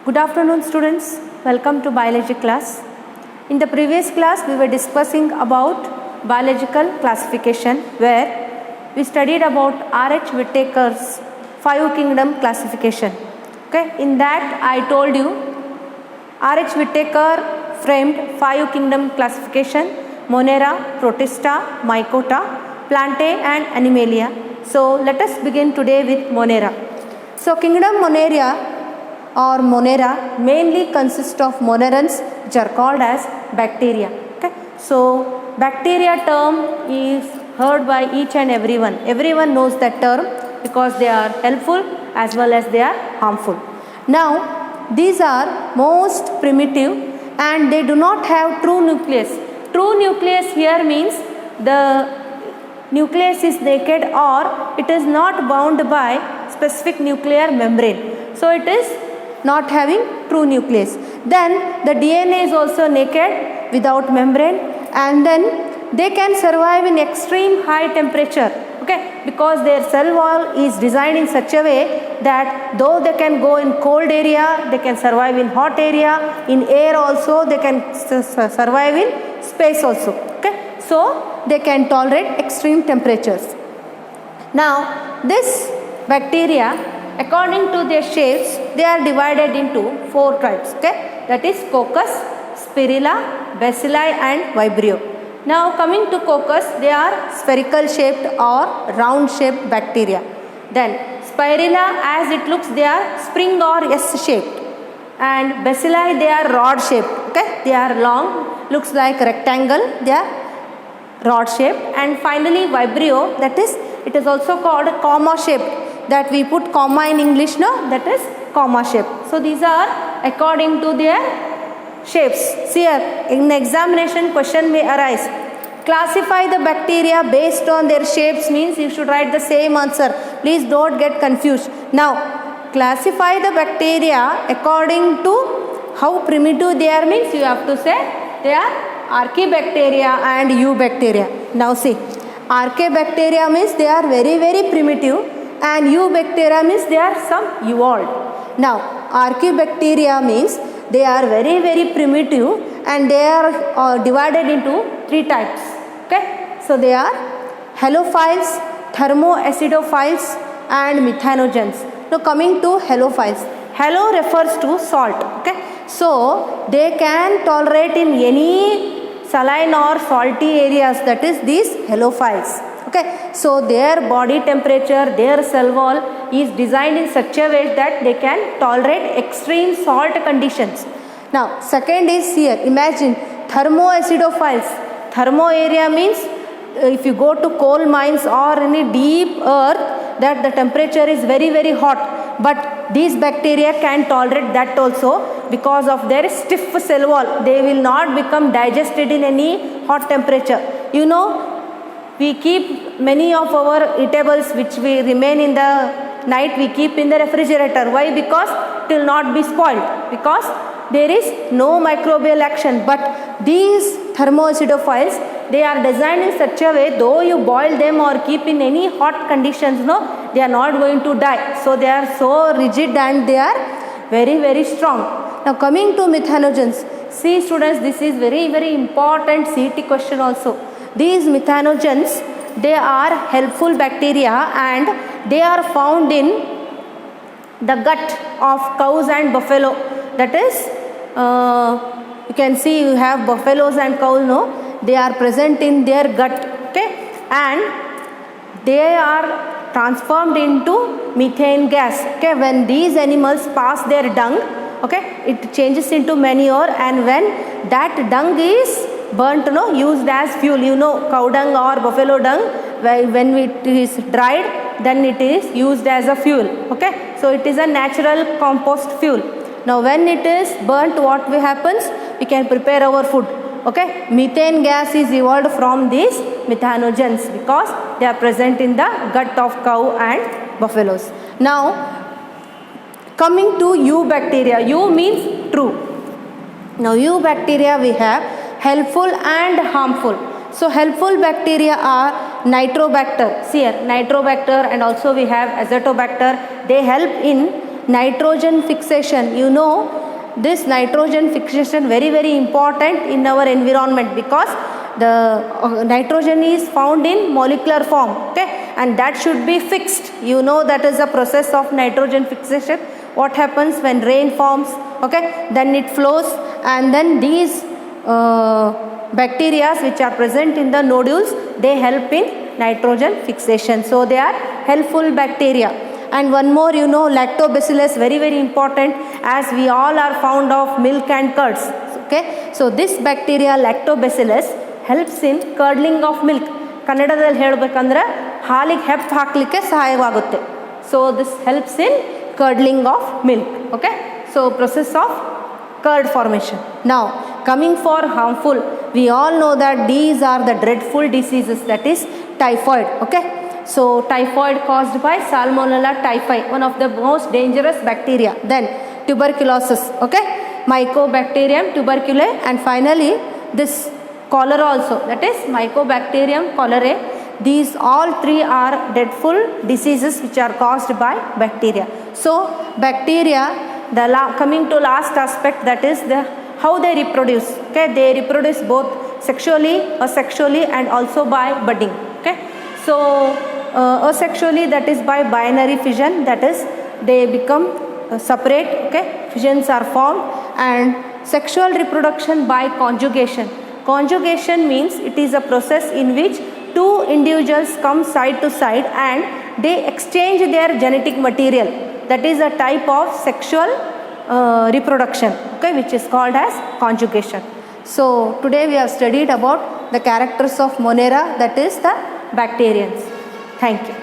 Good afternoon students, welcome to biology class. In the previous class we were discussing about biological classification where we studied about R.H. Whittaker's 5 kingdom classification. Okay, in that I told you R.H. Whittaker framed 5 kingdom classification: Monera, Protista, Mycota, Plantae and Animalia. So let us begin today with Monera. So kingdom Moneria or Monera mainly consists of monerans which are called as bacteria. Okay, so bacteria term is heard by each and everyone. Everyone knows that term because they are helpful as well as they are harmful. Now these are most primitive and they do not have true nucleus. True nucleus here means the nucleus is naked or it is not bound by specific nuclear membrane. So it is not having true nucleus. Then the DNA is also naked without membrane, and then they can survive in extreme high temperature. Okay, because their cell wall is designed in such a way that though they can go in cold area, they can survive in hot area, in air also, they can survive in space also. Okay, so they can tolerate extreme temperatures. Now this bacteria, according to their shapes, they are divided into 4 types. Okay, that is Coccus, Spirilla, Bacilli and Vibrio. Now coming to Coccus, they are spherical shaped or round shaped bacteria. Then Spirilla, as it looks, they are spring or S shaped, and Bacilli, they are rod shaped. Okay, they are long, looks like rectangle, they are rod shaped. And finally Vibrio, that is, it is also called comma shaped, that we put comma in English, no, that is comma shaped. So these are according to their shapes. See here, in examination question may arise. Classify the bacteria based on their shapes means you should write the same answer. Please don't get confused. Now classify the bacteria according to how primitive they are means you have to say they are Archaebacteria and Eubacteria. Now see, Archaebacteria means they are very primitive and Eubacteria means they are some evolved. Now Archaebacteria means they are very primitive and they are divided into 3 types. Okay, so they are halophiles, thermoacidophiles and methanogens. Now coming to halophiles, halo refers to salt. Okay, so they can tolerate in any saline or salty areas, that is these halophiles. Okay, so their body temperature, their cell wall is designed in such a way that they can tolerate extreme salt conditions. Now second is here, imagine thermoacidophiles. Thermo area means if you go to coal mines or any deep earth, that the temperature is very hot, but these bacteria can tolerate that also because of their stiff cell wall. They will not become digested in any hot temperature. You know, we keep many of our eatables which we remain in the night, we keep in the refrigerator. Why? Because it will not be spoiled, because there is no microbial action. But these thermoacidophiles, they are designed in such a way, though you boil them or keep in any hot conditions, no, they are not going to die. So they are so rigid and they are very strong. Now coming to methanogens, see students, this is very important CET question also. These methanogens, they are helpful bacteria and they are found in the gut of cows and buffalo. That is, you can see you have buffaloes and cows, no, they are present in their gut. Okay, and they are transformed into methane gas. Okay, when these animals pass their dung, okay, it changes into manure, and when that dung is burnt, no, used as fuel, you know, cow dung or buffalo dung, when it is dried, then it is used as a fuel. Okay, so it is a natural compost fuel. Now when it is burnt, what happens? We can prepare our food. Okay, methane gas is evolved from these methanogens because they are present in the gut of cow and buffaloes. Now coming to Eubacteria, Eu means true. Now Eubacteria we have helpful and harmful. So helpful bacteria are Nitrobacter. See here, Nitrobacter, and also we have Azotobacter. They help in nitrogen fixation. You know this nitrogen fixation very important in our environment, because the nitrogen is found in molecular form, okay, and that should be fixed. You know that is a process of nitrogen fixation. What happens when rain forms, okay, then it flows, and then these bacteria which are present in the nodules, they help in nitrogen fixation. So they are helpful bacteria. And one more, you know, lactobacillus, very important, as we all are fond of milk and curds, okay. So this bacteria lactobacillus helps in curdling of milk. ಕನ್ನಡದಲ್ಲಿ ಹೇಳಬೇಕಂದ್ರೆ ಹಾಲಿಗೆ ಹೆಪ್ಪು ಹಾಕಲಿಕ್ಕೆ ಸಹಾಯವಾಗುತ್ತೆ. So this helps in curdling of milk, okay. So process of curd formation. Now coming for harmful, we all know that these are the dreadful diseases, that is typhoid, okay. So typhoid caused by Salmonella typhi, one of the most dangerous bacteria. Then tuberculosis, okay, Mycobacterium tuberculosis, and finally this cholera also, that is Mycobacterium cholerae. These all three are dreadful diseases which are caused by bacteria. So bacteria, coming to last aspect, that is the how they reproduce, okay. They reproduce both sexually, asexually, and also by budding, okay. So asexually, that is by binary fission, that is they become separate, okay, fissions are formed. And sexual reproduction by conjugation. Conjugation means it is a process in which two individuals come side to side and they exchange their genetic material. That is a type of sexual reproduction, okay, which is called as conjugation. So today we have studied about the characters of Monera, that is the bacterians. Thank you.